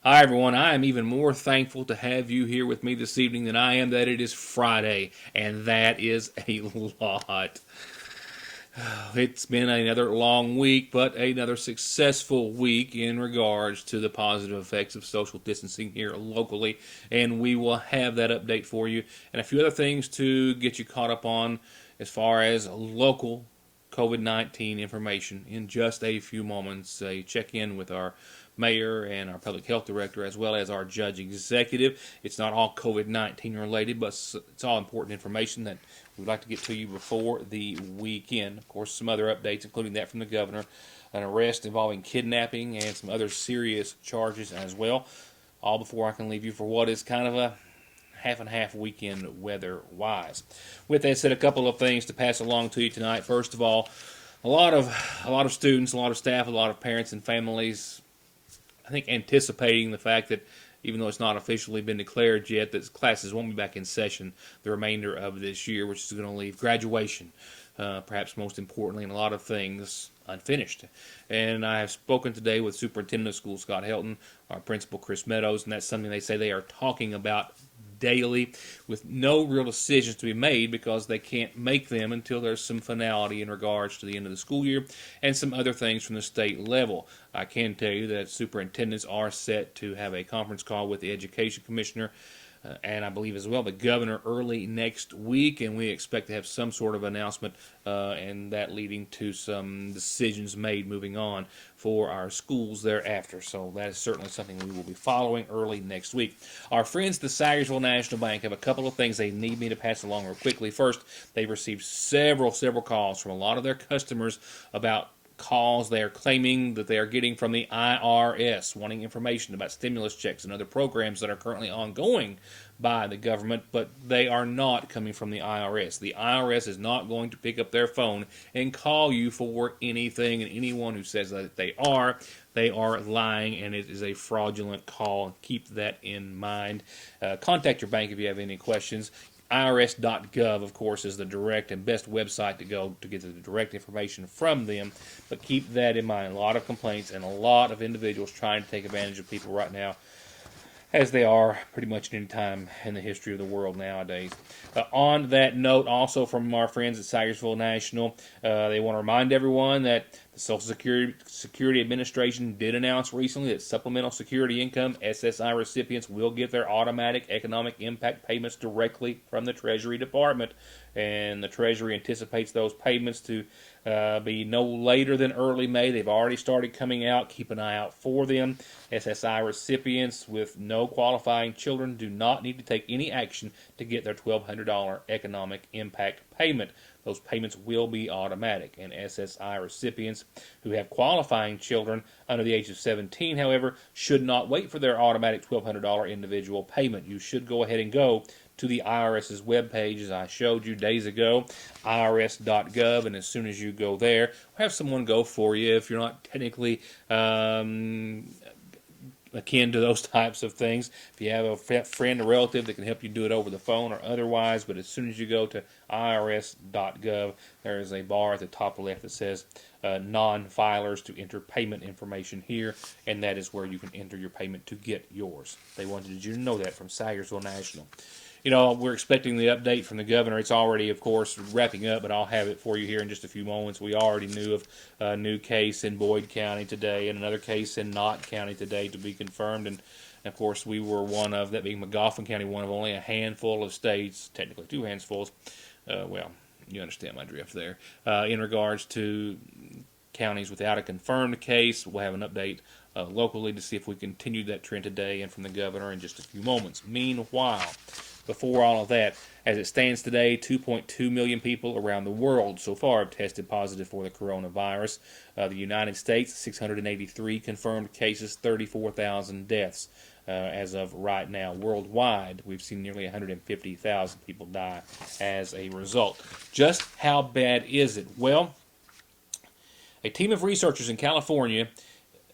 Hi, everyone. I am even more thankful to have you here with me this evening than I am that it is Friday, and that is a lot. It's been another long week, but another successful week in regards to the positive effects of social distancing here locally, and we will have that update for you and a few other things to get you caught up on as far as local COVID-19 information in just a few moments. A check-in with our mayor and our public health director, as well as our judge executive. It's not all COVID-19 related, but it's all important information that we'd like to get to you before the weekend. Of course, some other updates, including that from the governor, an arrest involving kidnapping, and some other serious charges as well. All before I can leave you for what is kind of a half and half weekend weather-wise. With that said, a couple of things to pass along to you tonight. First of all, a lot of students, a lot of staff, a lot of parents and families, I think, anticipating the fact that even though it's not officially been declared yet, that classes won't be back in session the remainder of this year, which is going to leave graduation, perhaps most importantly, and a lot of things unfinished. And I have spoken today with Superintendent of Schools Scott Helton, our Principal Chris Meadows, and that's something they say they are talking about daily, with no real decisions to be made because they can't make them until there's some finality in regards to the end of the school year and some other things from the state level. I can tell you that superintendents are set to have a conference call with the Education Commissioner and I believe as well the governor early next week, and we expect to have some sort of announcement and that leading to some decisions made moving on for our schools thereafter. So that is certainly something we will be following early next week. Our friends at the Sayersville National Bank have a couple of things they need me to pass along real quickly. First, they've received several calls from a lot of their customers about calls they are claiming that they are getting from the IRS, wanting information about stimulus checks and other programs that are currently ongoing by the government, but they are not coming from the IRS. The IRS is not going to pick up their phone and call you for anything, and anyone who says that they are lying, and it is a fraudulent call. Keep that in mind. Contact your bank if you have any questions. IRS.gov, of course, is the direct and best website to go to get the direct information from them. But keep that in mind. A lot of complaints and a lot of individuals trying to take advantage of people right now, as they are pretty much at any time in the history of the world nowadays. On that note, also from our friends at Sayersville National, they want to remind everyone that the Social Security Administration did announce recently that Supplemental Security Income SSI recipients will get their automatic economic impact payments directly from the Treasury Department. And the Treasury anticipates those payments to be no later than early May. They've already started coming out. Keep an eye out for them. SSI recipients with no qualifying children do not need to take any action to get their $1,200 economic impact payment. Those payments will be automatic, and SSI recipients who have qualifying children under the age of 17, however, should not wait for their automatic $1,200 individual payment. You should go ahead and go to the IRS's webpage, as I showed you days ago, irs.gov, and as soon as you go there, have someone go for you if you're not technically akin to those types of things. If you have a friend or relative that can help you do it over the phone or otherwise, but as soon as you go to irs.gov, there is a bar at the top left that says non-filers to enter payment information here, and that is where you can enter your payment to get yours. They wanted you to know that from Sayersville National. You know, we're expecting the update from the governor. It's already, of course, wrapping up, but I'll have it for you here in just a few moments. We already knew of a new case in Boyd County today and another case in Knott County today to be confirmed. And, of course, we were one of, that being McGoffin County, one of only a handful of states, technically two handfuls. Well, you understand my drift there. In regards to counties without a confirmed case, we'll have an update locally to see if we continue that trend today and from the governor in just a few moments. Meanwhile, before all of that, as it stands today, 2.2 million people around the world so far have tested positive for the coronavirus. The United States, 683 confirmed cases, 34,000 deaths. As of right now. Worldwide, we've seen nearly 150,000 people die as a result. Just how bad is it? Well, a team of researchers in California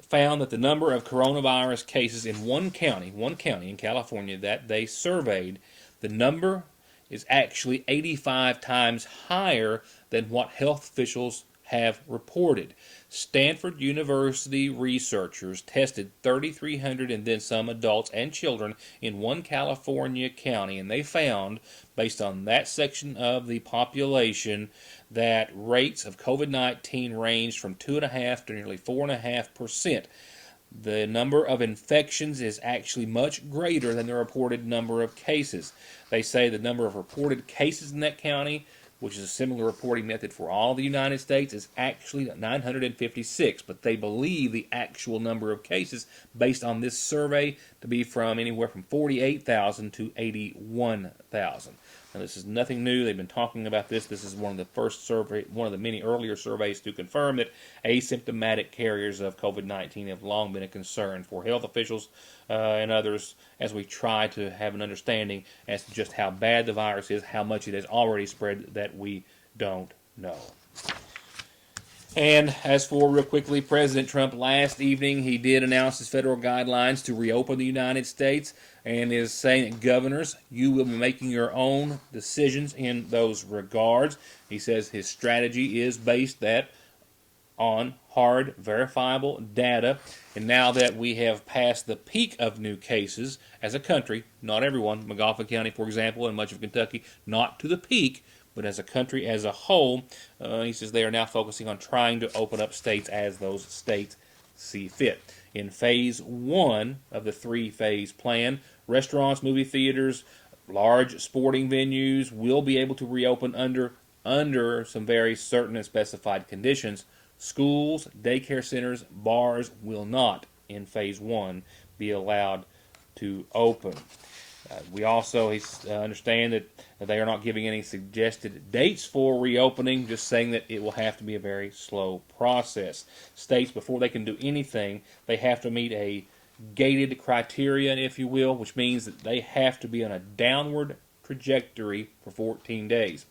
found that the number of coronavirus cases in one county in California that they surveyed, the number is actually 85 times higher than what health officials have reported. Stanford University researchers tested 3,300 and then some adults and children in one California county, and they found, based on that section of the population, that rates of COVID-19 ranged from 2.5% to nearly 4.5%. The number of infections is actually much greater than the reported number of cases. They say the number of reported cases in that county, which is a similar reporting method for all the United States, is actually 956, but they believe the actual number of cases based on this survey to be from anywhere from 48,000 to 81,000. Now, this is nothing new. They've been talking about this. This is one of the many earlier surveys to confirm that asymptomatic carriers of COVID-19 have long been a concern for health officials and others as we try to have an understanding as to just how bad the virus is, how much it has already spread that we don't know. And as for, real quickly, President Trump last evening, he did announce his federal guidelines to reopen the United States and is saying that governors, you will be making your own decisions in those regards. He says his strategy is based on hard, verifiable data. And now that we have passed the peak of new cases as a country, not everyone, McGoffin County, for example, and much of Kentucky, not to the peak, but as a country as a whole, he says they are now focusing on trying to open up states as those states see fit. In phase 1 of the 3-phase plan, restaurants, movie theaters, large sporting venues will be able to reopen under some very certain and specified conditions. Schools, daycare centers, bars will not, in phase 1, be allowed to open. We also understand that they are not giving any suggested dates for reopening, just saying that it will have to be a very slow process. States, before they can do anything, they have to meet a gated criterion, if you will, which means that they have to be on a downward trajectory for 14 days.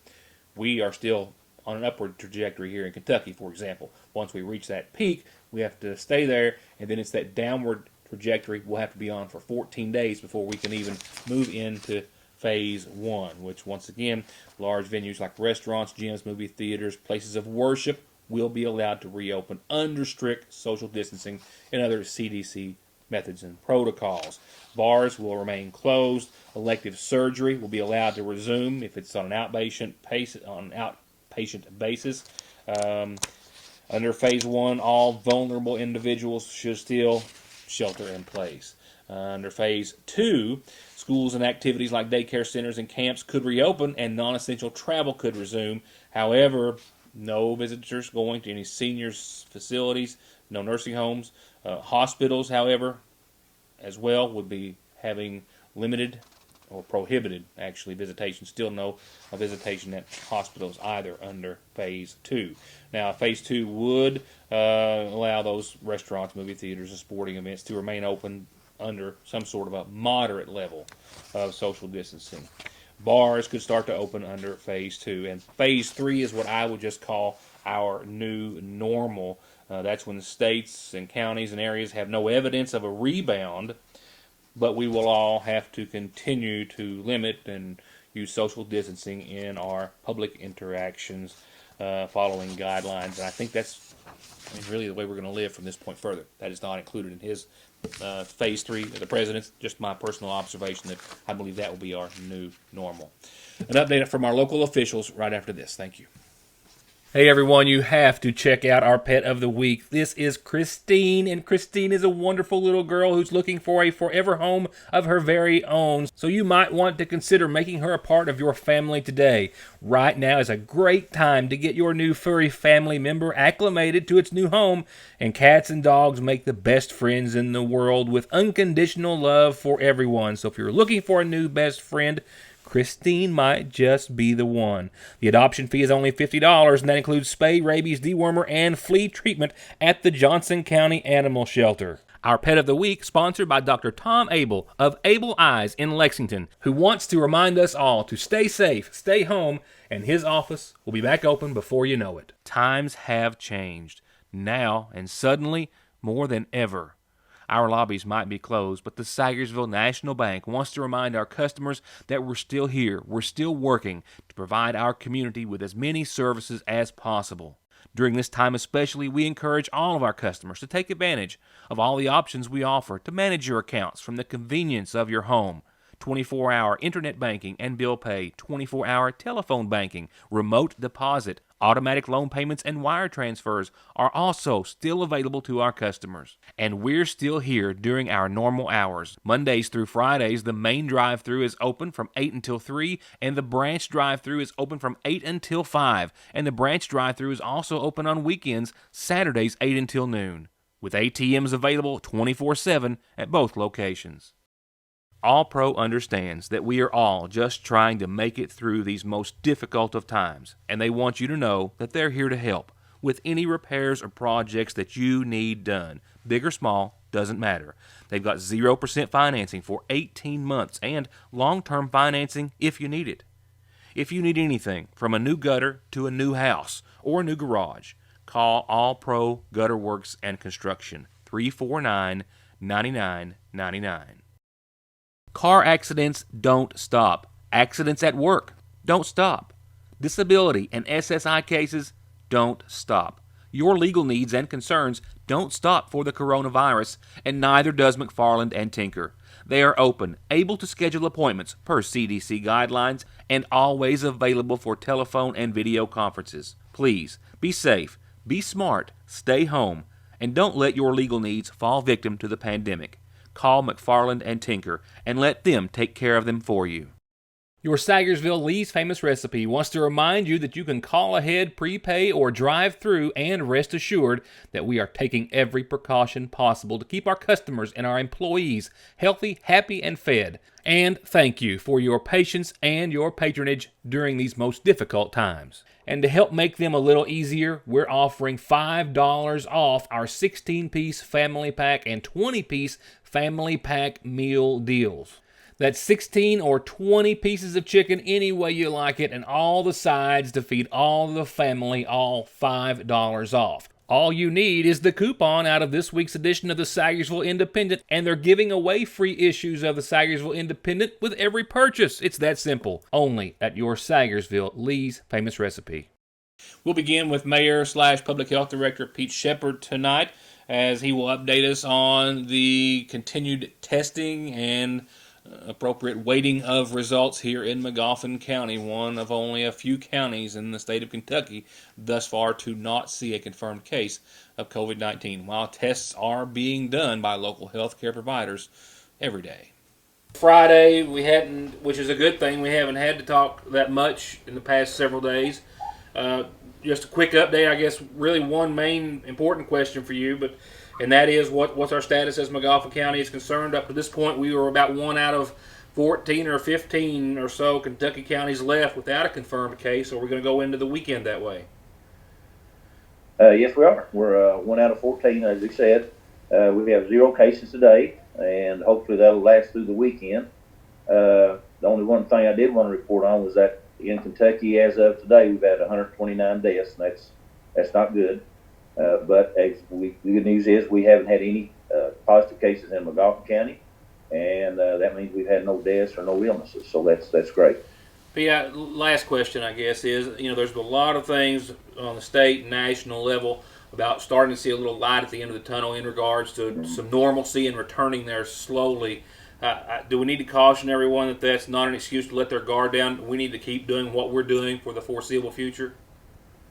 We are still on an upward trajectory here in Kentucky, for example. Once we reach that peak, we have to stay there, and then it's that downward trajectory we'll have to be on for 14 days before we can even move into phase 1, which once again, large venues like restaurants, gyms, movie theaters, places of worship will be allowed to reopen under strict social distancing and other CDC methods and protocols. Bars will remain closed. Elective surgery will be allowed to resume if it's on an outpatient basis. Under phase 1, all vulnerable individuals should still shelter in place. Under phase 2, schools and activities like daycare centers and camps could reopen and non-essential travel could resume. However, no visitors going to any seniors facilities, no nursing homes. Hospitals, however, as well, would be having limited or prohibited, actually, visitation. Still no visitation at hospitals either under phase 2. Now, phase 2 would allow those restaurants, movie theaters, and sporting events to remain open under some sort of a moderate level of social distancing. Bars could start to open under phase 2. And phase 3 is what I would just call our new normal. That's when the states and counties and areas have no evidence of a rebound, but we will all have to continue to limit and use social distancing in our public interactions following guidelines. And I think that's really the way we're going to live from this point further. That is not included in his phase 3 of the president's. Just my personal observation that I believe that will be our new normal. An update from our local officials right after this. Thank you. Hey everyone, you have to check out our pet of the week. This is Christine, and Christine is a wonderful little girl who's looking for a forever home of her very own. So you might want to consider making her a part of your family today. Right now is a great time to get your new furry family member acclimated to its new home, and cats and dogs make the best friends in the world with unconditional love for everyone. So if you're looking for a new best friend, Christine might just be the one. The adoption fee is only $50, and that includes spay, rabies, dewormer, and flea treatment at the Johnson County Animal Shelter. Our pet of the week, sponsored by Dr. Tom Abel of Able Eyes in Lexington, who wants to remind us all to stay safe, stay home, and his office will be back open before you know it. Times have changed. Now, and suddenly, more than ever. Our lobbies might be closed, but the Sagersville National Bank wants to remind our customers that we're still here, we're still working to provide our community with as many services as possible. During this time especially, we encourage all of our customers to take advantage of all the options we offer to manage your accounts from the convenience of your home. 24-hour internet banking and bill pay, 24-hour telephone banking, remote deposit, automatic loan payments, and wire transfers are also still available to our customers. And we're still here during our normal hours. Mondays through Fridays, the main drive-thru is open from 8 until 3, and the branch drive-thru is open from 8 until 5. And the branch drive-thru is also open on weekends, Saturdays 8 until noon, with ATMs available 24/7 at both locations. All Pro understands that we are all just trying to make it through these most difficult of times, and they want you to know that they're here to help with any repairs or projects that you need done. Big or small, doesn't matter. They've got 0% financing for 18 months and long-term financing if you need it. If you need anything from a new gutter to a new house or a new garage, call All Pro Gutter Works and Construction, 349-9999. Car accidents don't stop. Accidents at work don't stop. Disability and SSI cases don't stop. Your legal needs and concerns don't stop for the coronavirus, and neither does McFarland and Tinker. They are open, able to schedule appointments per CDC guidelines, and always available for telephone and video conferences. Please, be safe, be smart, stay home, and don't let your legal needs fall victim to the pandemic. Call McFarland and Tinker and let them take care of them for you. Your Sagersville Lee's Famous Recipe wants to remind you that you can call ahead, prepay, or drive through, and rest assured that we are taking every precaution possible to keep our customers and our employees healthy, happy, and fed. And thank you for your patience and your patronage during these most difficult times. And to help make them a little easier, we're offering $5 off our 16-piece family pack and 20-piece family pack meal deals. That's 16 or 20 pieces of chicken any way you like it, and all the sides to feed all the family, all $5 off. All you need is the coupon out of this week's edition of the Sagersville Independent, and they're giving away free issues of the Sagersville Independent with every purchase. It's that simple. Only at your Sagersville Lee's Famous Recipe. We'll begin with Mayor/Public Health Director Pete Shepard tonight, as he will update us on the continued testing and appropriate weighting of results here in Magoffin County, one of only a few counties in the state of Kentucky thus far to not see a confirmed case of COVID-19, while tests are being done by local health care providers every day. Friday, which is a good thing, we haven't had to talk that much in the past several days. Just a quick update, I guess, really one main important question for you, and that is what's our status as Magoffin County is concerned. Up to this point, we were about 1 out of 14 or 15 or so Kentucky counties left without a confirmed case, so we're going to go into the weekend that way. Yes, we are. We're 1 out of 14, as you said. We have 0 cases today, and hopefully that'll last through the weekend. The only one thing I did want to report on was that in Kentucky, as of today, we've had 129 deaths, and that's not good. But the good news is we haven't had any positive cases in Magoffin County, and that means we've had no deaths or no illnesses. So that's great. Yeah, last question, I guess, is there's a lot of things on the state and national level about starting to see a little light at the end of the tunnel in regards to some normalcy and returning there slowly. Do we need to caution everyone that that's not an excuse to let their guard down? We need to keep doing what we're doing for the foreseeable future?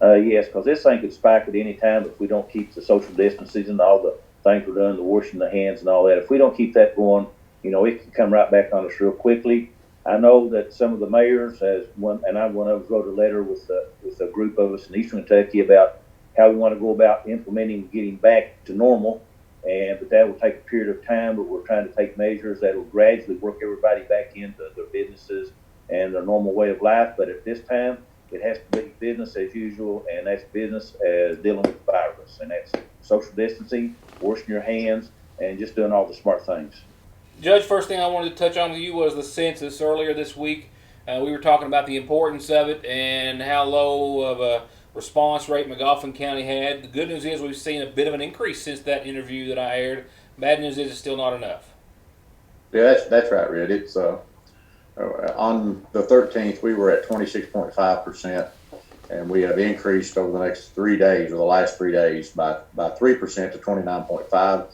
Yes, because this thing could spike at any time if we don't keep the social distancing and all the things we're doing, the washing the hands and all that. If we don't keep that going, it can come right back on us real quickly. I know that some of the mayors, one of them wrote a letter with a group of us in Eastern Kentucky about how we want to go about implementing getting back to normal. But that will take a period of time, but we're trying to take measures that will gradually work everybody back into their businesses and their normal way of life. But at this time, it has to be business as usual, and that's business as dealing with the virus. And that's social distancing, washing your hands, and just doing all the smart things. Judge, first thing I wanted to touch on with you was the census earlier this week. We were talking about the importance of it and how low of a response rate Magoffin County had. The good news is we've seen a bit of an increase since that interview that I aired. Bad news is it's still not enough. Yeah, that's right, Red. It's on the 13th we were at 26.5%. and we have increased over the next 3 days, or the last 3 days, by 3% to 29.5.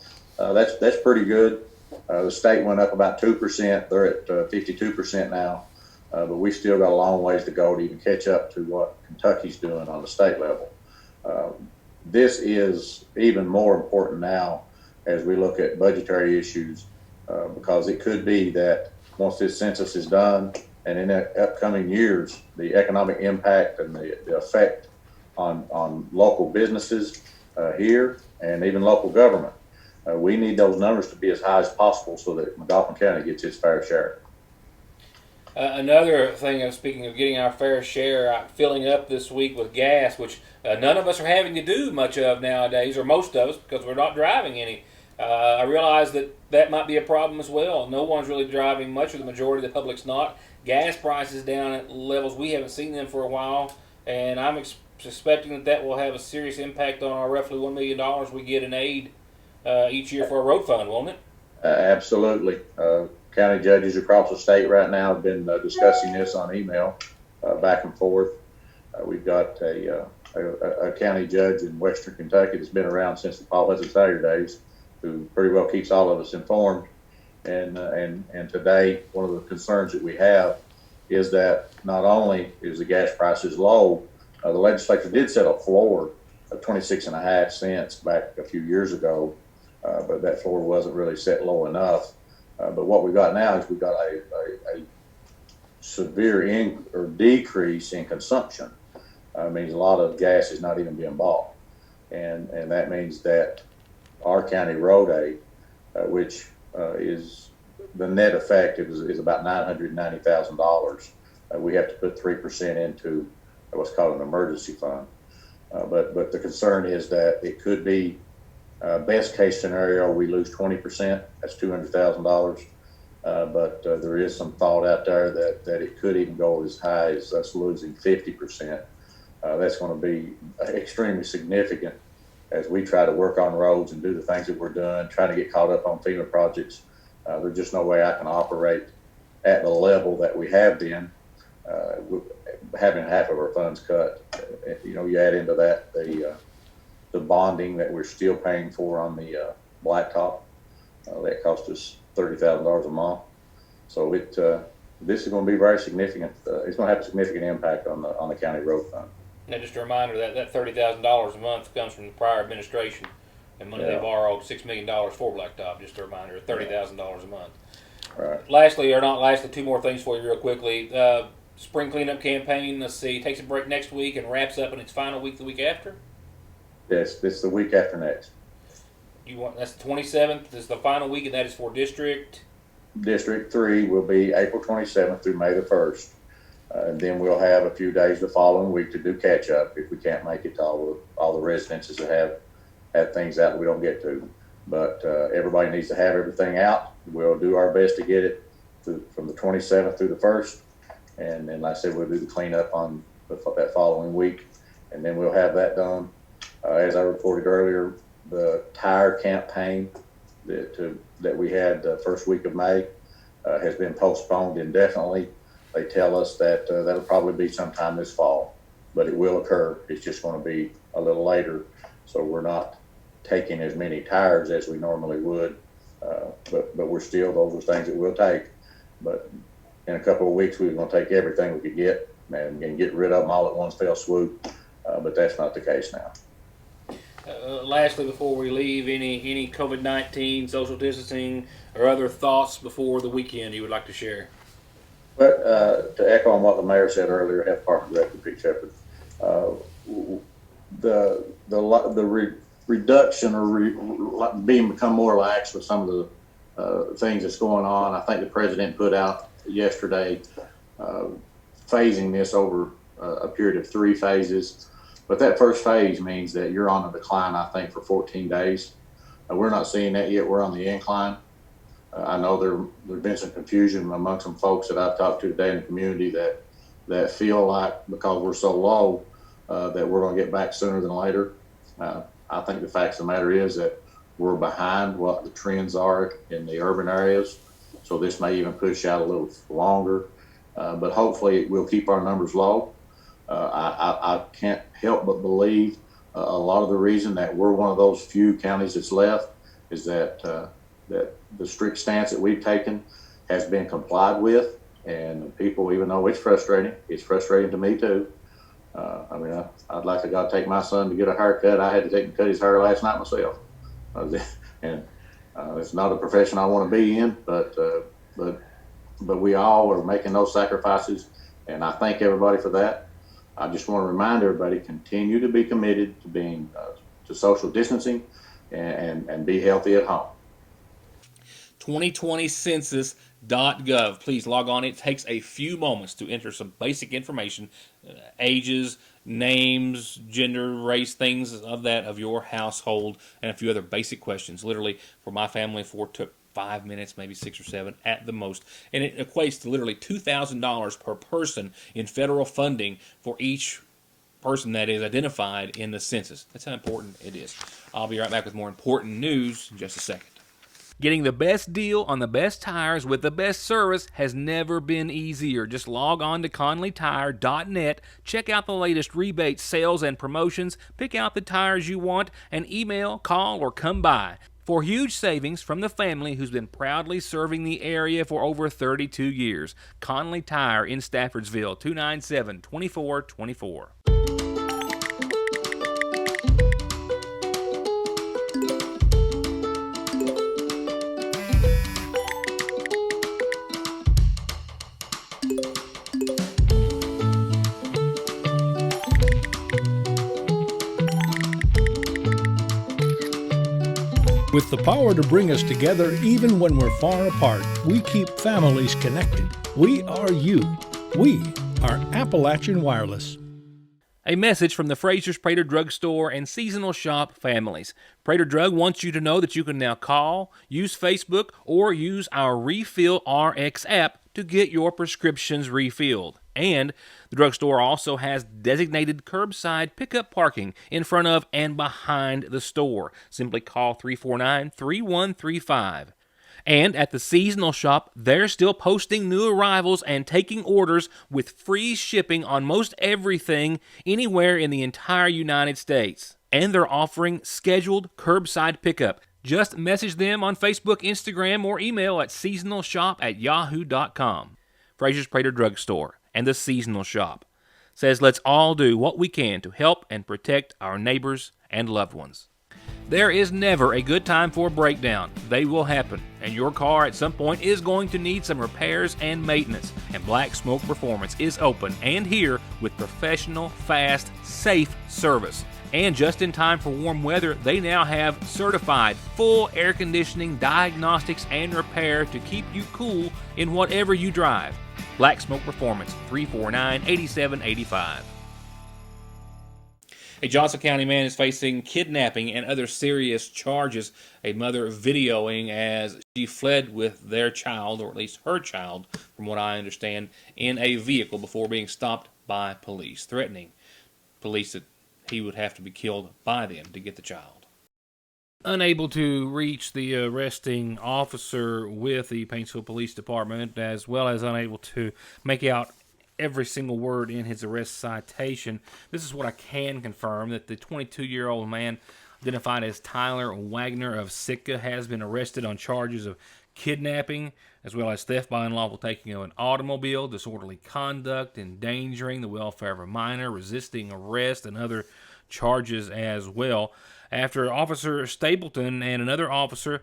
That's pretty good. The state went up about 2%. They're at 52% now, but we still got a long ways to go to even catch up to what Kentucky's doing on the state level. This is even more important now as we look at budgetary issues, because it could be that once this census is done and in the upcoming years, the economic impact and the effect on local businesses here and even local government, we need those numbers to be as high as possible so that McDonough County gets its fair share. Another thing, speaking of getting our fair share, filling up this week with gas, which none of us are having to do much of nowadays, or most of us, because we're not driving any. I realize that might be a problem as well. No one's really driving much, or the majority of the public's not. Gas prices down at levels we haven't seen them for a while, and I'm suspecting that will have a serious impact on our roughly $1 million we get in aid each year for a road fund, won't it? Absolutely. County judges across the state right now have been discussing this on email back and forth. We've got a county judge in Western Kentucky that's been around since the Paul Hudson days, who pretty well keeps all of us informed. And today, one of the concerns that we have is that not only is the gas prices low, the legislature did set a floor of 26.5 cents back a few years ago, but that floor wasn't really set low enough. But what we've got now is we've got a severe decrease in consumption. Means a lot of gas is not even being bought, and that means that our county road aid, which is the net effect is about $990,000. We have to put 3% into what's called an emergency fund. But the concern is that it could be best case scenario we lose 20%. That's $200,000. But there is some thought out there that it could even go as high as us losing 50%. That's going to be extremely significant as we try to work on roads and do the things that we're doing, trying to get caught up on FEMA projects. There's just no way I can operate at the level that we have been, having half of our funds cut. You add into that the bonding that we're still paying for on the blacktop. That cost us $30,000 a month. So this is going to be very significant. It's going to have a significant impact on the county road fund. Now, just a reminder that $30,000 a month comes from the prior administration and money they borrowed, $6 million for blacktop. Just a reminder, $30,000 a month. Right. Lastly, or not lastly, two more things for you real quickly. Spring cleanup campaign, let's see, takes a break next week and wraps up in its final week the week after? Yes, this is the week after next. That's the 27th is the final week, and that is for District 3 will be April 27th through May the 1st. And then we'll have a few days the following week to do catch up if we can't make it to all the residences that have things out that we don't get to. But everybody needs to have everything out. We'll do our best to get it from the 27th through the 1st. And then, like I said, we'll do the cleanup on that following week. And then we'll have that done. As I reported earlier, the tire campaign that we had the first week of May has been postponed indefinitely. They tell us that that'll probably be sometime this fall, but it will occur. It's just going to be a little later. So we're not taking as many tires as we normally would, but we're still, those are things that we'll take. But in a couple of weeks, we were going to take everything we could get and get rid of them all at one fell swoop, but that's not the case now. Lastly, before we leave, any COVID-19, social distancing, or other thoughts before the weekend you would like to share? But to echo on what the mayor said earlier, Health Department Director Pete Shepard, the reduction or become more lax with some of the things that's going on. I think the president put out yesterday phasing this over a period of 3 phases. But that first phase means that you're on a decline, I think, for 14 days. We're not seeing that yet. We're on the incline. I know there's been some confusion among some folks that I've talked to today in the community that feel like because we're so low that we're going to get back sooner than later. I think the fact of the matter is that we're behind what the trends are in the urban areas. So this may even push out a little longer. But hopefully we'll keep our numbers low. I can't help but believe a lot of the reason that we're one of those few counties that's left is that that the strict stance that we've taken has been complied with, and people, even though it's frustrating to me too. I mean, I'd like to go take my son to get a haircut. I had to take him cut his hair last night myself, and it's not a profession I want to be in, but we all are making those sacrifices, and I thank everybody for that. I just want to remind everybody, continue to be committed to being to social distancing and be healthy at home. 2020 census.gov. Please log on. It takes a few moments to enter some basic information, ages, names, gender, race, things of that of your household, and a few other basic questions. Literally, for my family, it took 5 minutes, maybe 6 or 7 at the most. And it equates to literally $2,000 per person in federal funding for each person that is identified in the census. That's how important it is. I'll be right back with more important news in just a second. Getting the best deal on the best tires with the best service has never been easier. Just log on to ConleyTire.net, check out the latest rebates, sales, and promotions, pick out the tires you want, and email, call, or come by. For huge savings from the family who's been proudly serving the area for over 32 years. Conley Tire in Staffordsville, 297-2424. With the power to bring us together even when we're far apart, we keep families connected. We are you. We are Appalachian Wireless. A message from the Fraser's Prater Drug Store and Seasonal Shop families. Prater Drug wants you to know that you can now call, use Facebook, or use our Refill RX app to get your prescriptions refilled. And the drugstore also has designated curbside pickup parking in front of and behind the store. Simply call 349-3135. And at the Seasonal Shop, they're still posting new arrivals and taking orders with free shipping on most everything anywhere in the entire United States. And they're offering scheduled curbside pickup. Just message them on Facebook, Instagram, or email at seasonalshop@yahoo.com. Fraser's Prater Drug Store and the Seasonal Shop says let's all do what we can to help and protect our neighbors and loved ones. There is never a good time for a breakdown. They will happen, and your car at some point is going to need some repairs and maintenance. And Black Smoke Performance is open and here with professional, fast, safe service. And just in time for warm weather, they now have certified full air conditioning, diagnostics, and repair to keep you cool in whatever you drive. Black Smoke Performance, 349-8785. A Johnson County man is facing kidnapping and other serious charges. A mother videoing as she fled with their child, or at least her child, from what I understand, in a vehicle before being stopped by police, threatening police that he would have to be killed by them to get the child. Unable to reach the arresting officer with the Paintsville Police Department, as well as unable to make out every single word in his arrest citation. This is what I can confirm, that the 22-year-old man identified as Tyler Wagner of Sitka has been arrested on charges of kidnapping, as well as theft by unlawful taking of an automobile, disorderly conduct, endangering the welfare of a minor, resisting arrest, and other charges as well. After Officer Stapleton and another officer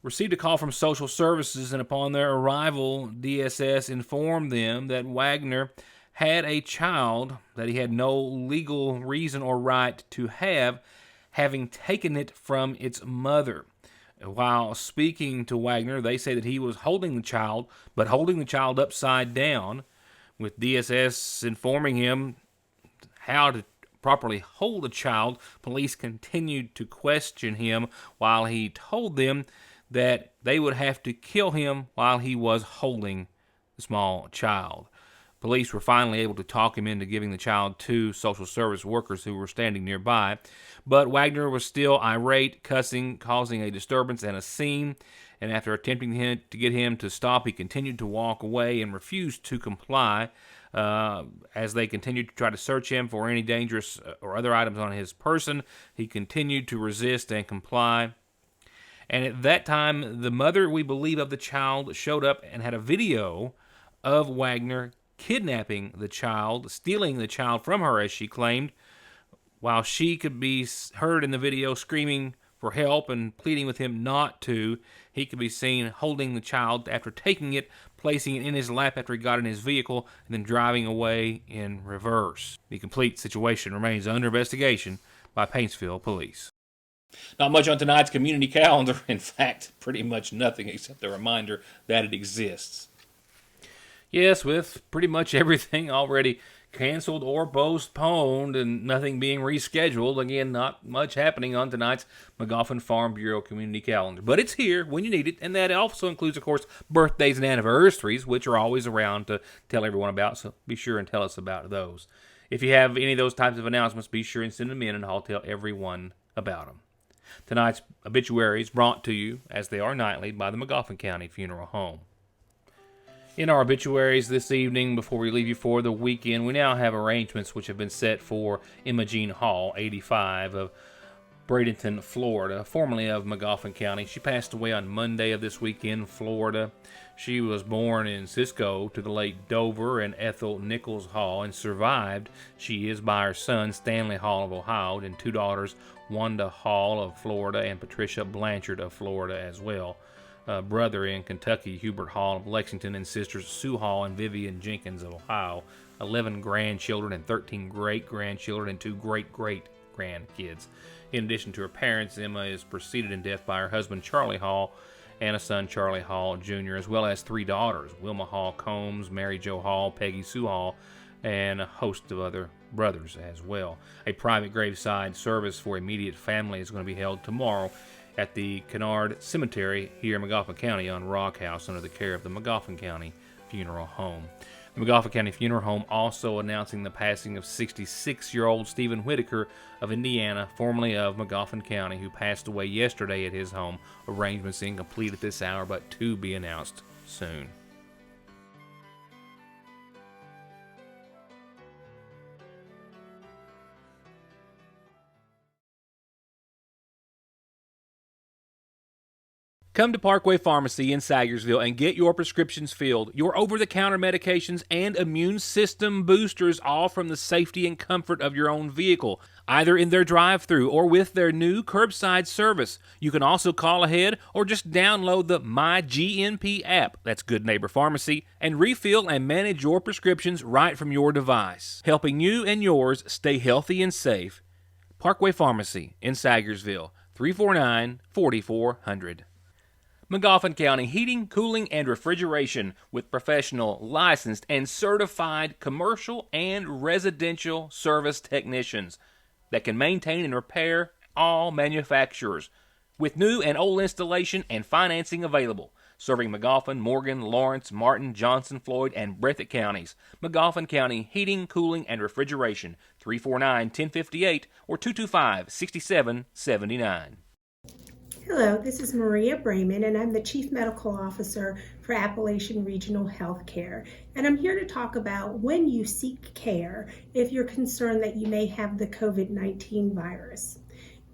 received a call from social services, and upon their arrival, DSS informed them that Wagner had a child that he had no legal reason or right to have, having taken it from its mother. While speaking to Wagner, they say that he was holding the child, but holding the child upside down, with DSS informing him how to properly hold a child. Police continued to question him while he told them that they would have to kill him while he was holding the small child. Police were finally able to talk him into giving the child to social service workers who were standing nearby, but Wagner was still irate, cussing, causing a disturbance and a scene, and after attempting to get him to stop, he continued to walk away and refused to comply. As they continued to try to search him for any dangerous or other items on his person, he continued to resist and comply. And at that time, the mother, we believe, of the child showed up and had a video of Wagner kidnapping the child, stealing the child from her, as she claimed, while she could be heard in the video screaming for help and pleading with him not to. He could be seen holding the child after taking it, placing it in his lap after he got in his vehicle, and then driving away in reverse. The complete situation remains under investigation by Paintsville Police. Not much on tonight's community calendar. In fact, pretty much nothing except a reminder that it exists. Yes, with pretty much everything already canceled or postponed and nothing being rescheduled, again, not much happening on tonight's McGoffin Farm Bureau community calendar. But it's here when you need it, and that also includes, of course, birthdays and anniversaries, which are always around to tell everyone about, so be sure and tell us about those. If you have any of those types of announcements, be sure and send them in, and I'll tell everyone about them. Tonight's obituaries brought to you, as they are nightly, by the McGoffin County Funeral Home. In our obituaries this evening, before we leave you for the weekend, we now have arrangements which have been set for Emma Jean Hall, 85, of Bradenton, Florida, formerly of McGoffin County. She passed away on Monday of this week in Florida. She was born in Cisco to the late Dover and Ethel Nichols Hall and survived. She is by her son, Stanley Hall of Ohio, and two daughters, Wanda Hall of Florida and Patricia Blanchard of Florida as well. Brother in Kentucky, Hubert Hall of Lexington, and sisters Sue Hall and Vivian Jenkins of Ohio. 11 grandchildren and 13 great-grandchildren and 2 great-great-grandkids. In addition to her parents, Emma is preceded in death by her husband, Charlie Hall, and a son, Charlie Hall Jr., as well as 3 daughters, Wilma Hall Combs, Mary Jo Hall, Peggy Sue Hall, and a host of other brothers as well. A private graveside service for immediate family is going to be held tomorrow at the Kennard Cemetery here in McGoffin County on Rock House under the care of the McGoffin County Funeral Home. The McGoffin County Funeral Home also announcing the passing of 66-year-old Stephen Whitaker of Indiana, formerly of McGoffin County, who passed away yesterday at his home. Arrangements incomplete at this hour, but to be announced soon. Come to Parkway Pharmacy in Sagersville and get your prescriptions filled, your over-the-counter medications, and immune system boosters, all from the safety and comfort of your own vehicle, either in their drive-thru or with their new curbside service. You can also call ahead or just download the MyGNP app, that's Good Neighbor Pharmacy, and refill and manage your prescriptions right from your device, helping you and yours stay healthy and safe. Parkway Pharmacy in Sagersville, 349-4400. McGoffin County Heating, Cooling, and Refrigeration with professional, licensed, and certified commercial and residential service technicians that can maintain and repair all manufacturers with new and old installation and financing available. Serving McGoffin, Morgan, Lawrence, Martin, Johnson, Floyd, and Breathitt counties. McGoffin County Heating, Cooling, and Refrigeration, 349-1058 or 225-6779. Hello, this is Maria Brayman, and I'm the Chief Medical Officer for Appalachian Regional Healthcare. And I'm here to talk about when you seek care if you're concerned that you may have the COVID-19 virus.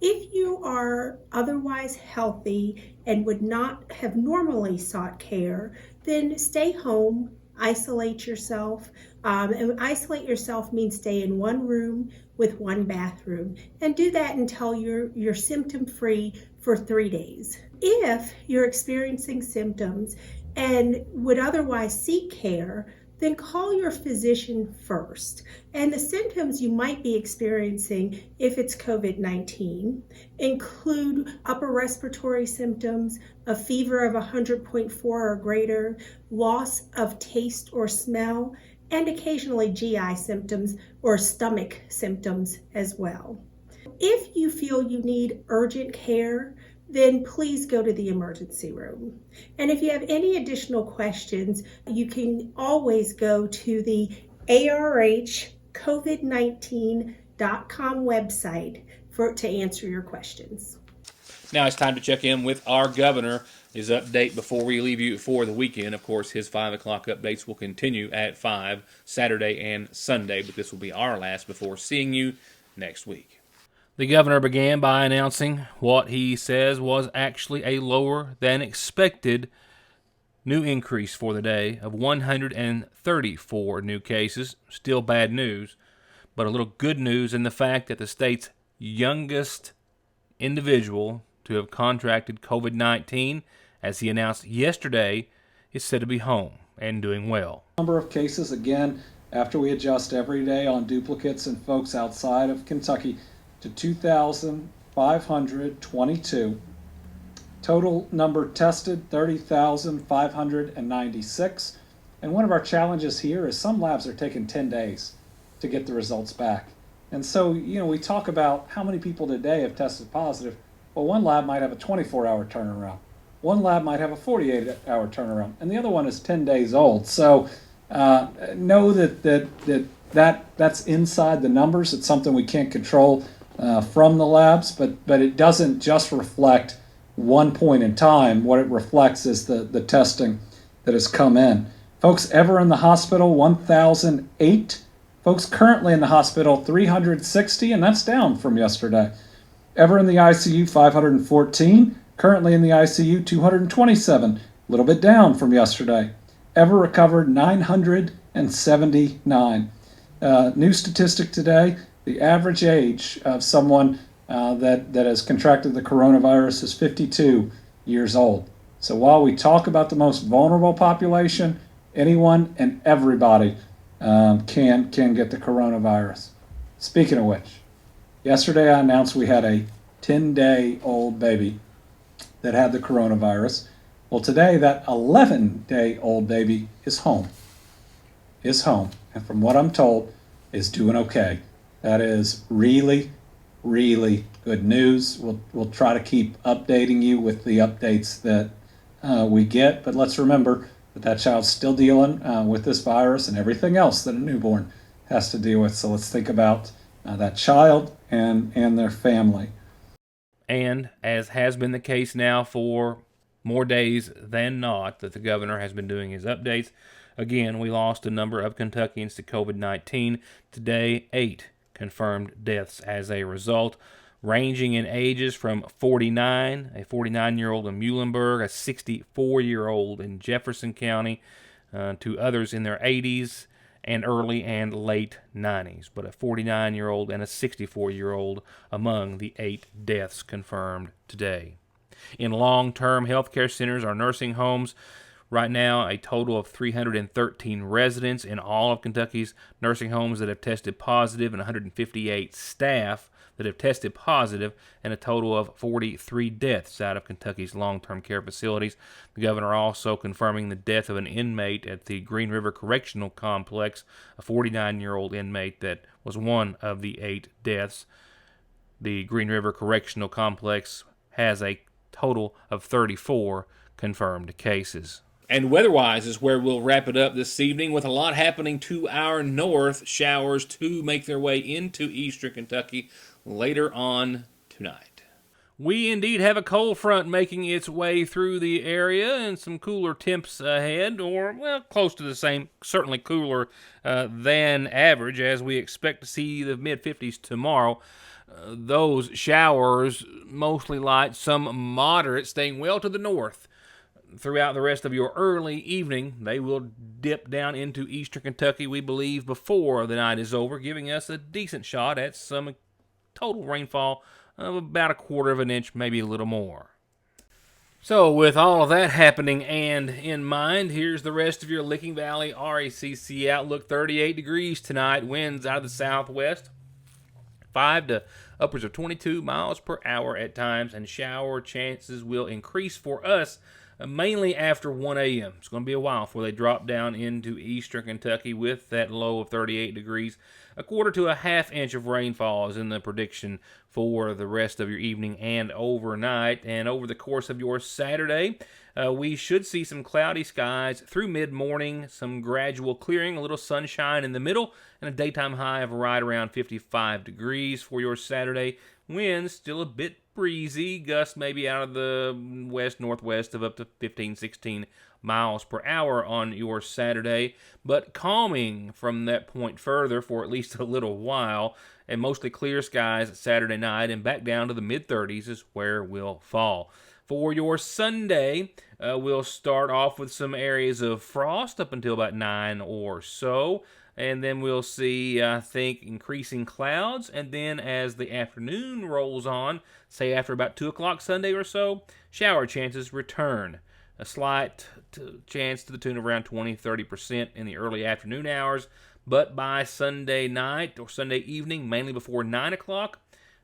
If you are otherwise healthy and would not have normally sought care, then stay home, isolate yourself. And isolate yourself means stay in one room with one bathroom, and do that until you're symptom-free for 3 days. If you're experiencing symptoms and would otherwise seek care, then call your physician first. And the symptoms you might be experiencing if it's COVID-19 include upper respiratory symptoms, a fever of 100.4 or greater, loss of taste or smell, and occasionally GI symptoms or stomach symptoms as well. If you feel you need urgent care, then please go to the emergency room. And if you have any additional questions, you can always go to the arhcovid19.com website to answer your questions. Now it's time to check in with our governor. his update before we leave you for the weekend. Of course, his 5 o'clock updates will continue at 5 Saturday and Sunday, but this will be our last before seeing you next week. The governor began by announcing what he says was actually a lower than expected new increase for the day of 134 new cases. Still bad news, but a little good news in the fact that the state's youngest individual to have contracted COVID-19, as he announced yesterday, is said to be home and doing well. Number of cases, again, after we adjust every day on duplicates and folks outside of Kentucky, to 2,522. Total number tested, 30,596. And one of our challenges here is some labs are taking 10 days to get the results back. And so, we talk about how many people today have tested positive. Well, one lab might have a 24-hour turnaround. One lab might have a 48-hour turnaround, and the other one is 10 days old. So know that's inside the numbers. It's something we can't control from the labs, but it doesn't just reflect one point in time. What it reflects is the testing that has come in. Folks ever in the hospital, 1,008. Folks currently in the hospital, 360, and that's down from yesterday. Ever in the ICU, 514. Currently in the ICU, 227, a little bit down from yesterday. Ever recovered, 979. New statistic today, the average age of someone that has contracted the coronavirus is 52 years old. So while we talk about the most vulnerable population, anyone and everybody can get the coronavirus. Speaking of which, yesterday I announced we had a 10-day-old baby that had the coronavirus. Well, today that 11-day-old baby is home. And from what I'm told, is doing okay. That is really, really good news. We'll try to keep updating you with the updates that we get, but let's remember that child's still dealing with this virus and everything else that a newborn has to deal with. So let's think about that child and their family. And as has been the case now for more days than not that the governor has been doing his updates, again, we lost a number of Kentuckians to COVID-19. Today, 8 confirmed deaths as a result, ranging in ages from 49, a 49-year-old in Muhlenberg, a 64-year-old in Jefferson County, to others in their 80s and early and late 90s, but a 49-year-old and a 64-year-old among the 8 deaths confirmed today. In long-term healthcare centers or nursing homes, right now a total of 313 residents in all of Kentucky's nursing homes that have tested positive and 158 staff that have tested positive, and a total of 43 deaths out of Kentucky's long-term care facilities. The governor also confirming the death of an inmate at the Green River Correctional Complex, a 49-year-old inmate that was one of the 8 deaths. The Green River Correctional Complex has a total of 34 confirmed cases. And weather-wise is where we'll wrap it up this evening, with a lot happening to our north. Showers to make their way into eastern Kentucky later on tonight. We indeed have a cold front making its way through the area, and some cooler temps ahead, or, well, close to the same, certainly cooler than average, as we expect to see the mid-50s tomorrow. Those showers, mostly light, some moderate, staying well to the north. Throughout the rest of your early evening, they will dip down into eastern Kentucky, we believe, before the night is over, giving us a decent shot at some total rainfall of about 1/4 of an inch, maybe a little more. So with all of that happening and in mind, here's the rest of your Licking Valley RACC outlook. 38 degrees tonight, winds out of the southwest, 5 to upwards of 22 miles per hour at times, and shower chances will increase for us mainly after 1 a.m. It's going to be a while before they drop down into eastern Kentucky with that low of 38 degrees. 1/4 to a 1/2 inch of rainfall is in the prediction for the rest of your evening and overnight. And over the course of your Saturday, we should see some cloudy skies through mid-morning, some gradual clearing, a little sunshine in the middle, and a daytime high of right around 55 degrees for your Saturday. Winds still a bit breezy. Gusts maybe out of the west-northwest of up to 15, 16 miles per hour on your Saturday, but calming from that point further for at least a little while, and mostly clear skies Saturday night, and back down to the mid-30s is where we'll fall. For your Sunday, we'll start off with some areas of frost up until about 9 or so, and then we'll see, I think, increasing clouds, and then as the afternoon rolls on, say after about 2 o'clock Sunday or so, shower chances return. A slight chance to the tune of around 20-30% in the early afternoon hours, but by Sunday night or Sunday evening, mainly before 9 o'clock,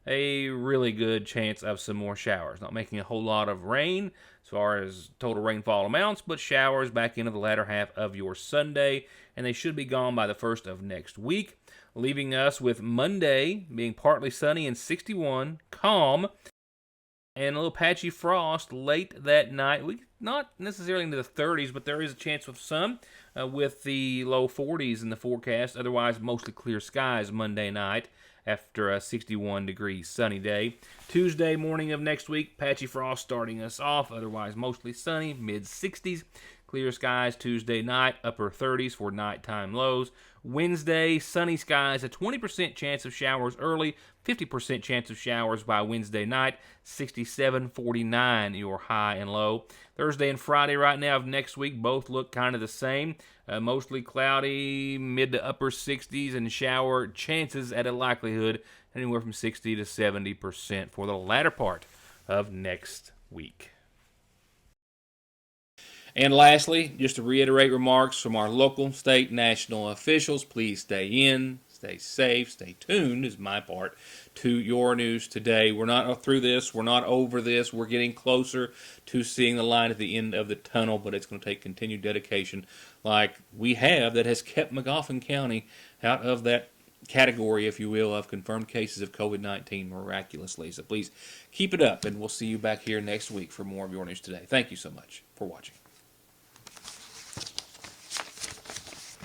a really good chance of some more showers. Not making a whole lot of rain as far as total rainfall amounts, but showers back into the latter half of your Sunday, and they should be gone by the first of next week, leaving us with Monday being partly sunny and 61, calm, and a little patchy frost late that night. Not necessarily into the 30s, but there is a chance of some with the low 40s in the forecast. Otherwise, mostly clear skies Monday night after a 61-degree sunny day. Tuesday morning of next week, patchy frost starting us off. Otherwise, mostly sunny, mid-60s. Clear skies Tuesday night, upper 30s for nighttime lows. Wednesday, sunny skies, a 20% chance of showers early, 50% chance of showers by Wednesday night, 67-49 your high and low. Thursday and Friday right now of next week both look kind of the same. Mostly cloudy, mid to upper 60s, and shower chances at a likelihood anywhere from 60 to 70% for the latter part of next week. And lastly, just to reiterate remarks from our local, state, national officials, please stay in, stay safe, stay tuned is my part to Your News Today. We're not through this. We're not over this. We're getting closer to seeing the light at the end of the tunnel, but it's going to take continued dedication like we have that has kept Magoffin County out of that category, if you will, of confirmed cases of COVID-19 miraculously. So please keep it up, and we'll see you back here next week for more of Your News Today. Thank you so much for watching.